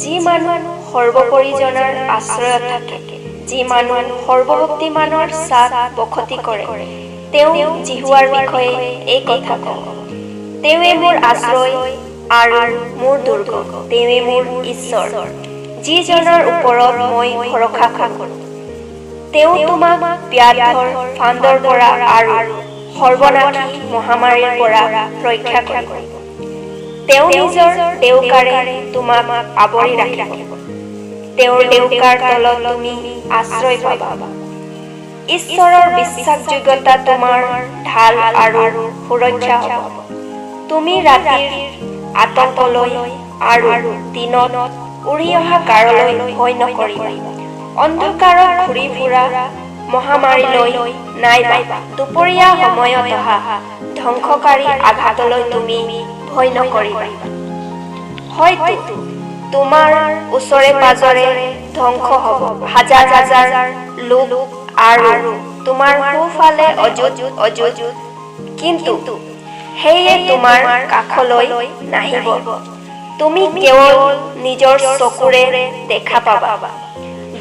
যি মানুহ সৰ্বপৰিজনৰ আশ্ৰয়ত থাকে, যি মানুহ সৰ্বশক্তিমানৰ ছাট বখতি কৰে, তেওঁ জিহুৱাৰ বিষয়ে এই কথা কওঁ। তেওঁৱে মোৰ আশ্ৰয় আৰু মোৰ দুৰ্গ, তেওঁৱে মোৰ ঈশ্বৰ, যিজনৰ ওপৰত মই ভৰসা কৰোঁ। তেওঁ তোমাক ব্যাধৰ ফান্দৰ পৰা আৰু সৰ্বনাশী মহামাৰীৰ পৰা ৰক্ষা কৰিব। তেওঁ নিজৰ ডেউকাৰে তোমাক আৱৰি ৰাখিব। তেওঁৰ ডেউকাৰ তলত তুমি আশ্ৰয় পাবা। ঈশ্বৰৰ বিশ্বাসযোগ্যতা তোমাৰ ঢাল আৰু সুৰক্ষা হ'ব। তুমি ৰাতিৰ আতংকলৈ আৰু দিনত উৰি অহা কাঁড়লৈ ভয় নকৰিবা। অন্ধকাৰত ঘূৰি ফুৰা মহামাৰীলৈ নাইবা দুপৰীয়া সময়ত অহা ধ্বংসকাৰী আঘাতলৈ তুমি ভয় নকৰিবা। হয়তো তোমাৰ ওচৰে পাজৰে ধ্বংস হ'ব হাজাৰ হাজাৰ লোক আৰু তোমাৰ সোঁফালে অযুত, কিন্তু সেয়ে তোমাৰ কাষলৈ নাহিব। তুমি কেৱল নিজৰ চকুৰে দেখা পাবা।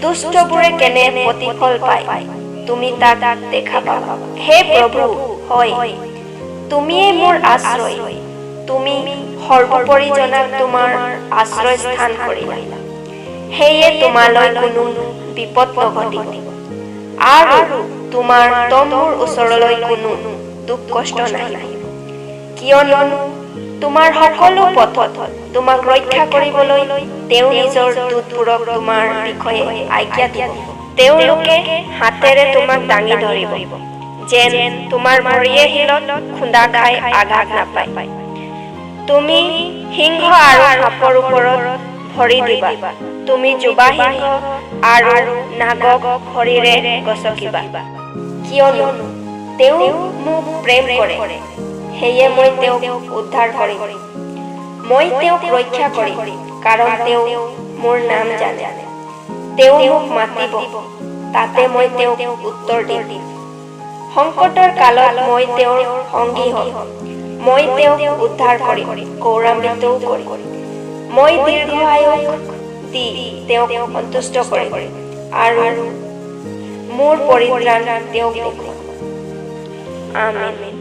দুষ্টবোৰে কেনে প্ৰতিফল পায় তুমি তাক দেখা পাবা। হে প্ৰভু, হয় তুমিয়েই মোৰ আশ্ৰয়। তুমি সৰ্বপৰিজনক তোমাৰ আশ্ৰয় স্থান কৰিলা। সেয়ে তোমালৈ কোনো বিপদ নঘটিব আৰু তোমাৰ তম্বুৰ ওচৰলৈ কোনো দুখ কষ্ট নাহিব। কিয়নো তোমাৰ সকলো পথত তোমাক ৰক্ষা কৰিবলৈ তেওঁ নিজৰ দূতবোৰক তোমাৰ বিষয়ে আজ্ঞা দিব। তেওঁলোকে হাতেৰে তোমাক দাঙি ধৰিব, যেন তোমাৰ ভৰিয়ে শিলত খুন্দা খাই আঘাত নাপায়। তুমি সিংহ আৰু সাপৰ ওপৰত ভৰি দিবা। তুমি যুৱা সিংহ আৰু নাগক ভৰিৰে গছকিবা। কিয়নো তেওঁ মোক প্ৰেম কৰে, সেয়ে মই তেওঁক উদ্ধাৰ কৰিম। মই তেওঁক ৰক্ষা কৰিম, কাৰণ তেওঁ মোৰ নাম জানে। তেওঁ মোক মাতিব, তাতে মই তেওঁক উত্তৰ দিম। সংকটৰ কালত মই তেওঁৰ সংগী হ'ম। মই তেওঁক উদ্ধাৰ কৰিম, গৌৰৱান্বিতও কৰিম। মই দীৰ্ঘায়ুস দি তেওঁক সন্তুষ্ট কৰিম আৰু মোৰ পৰিত্ৰাণ তেওঁক দেখুৱাম। আমেন।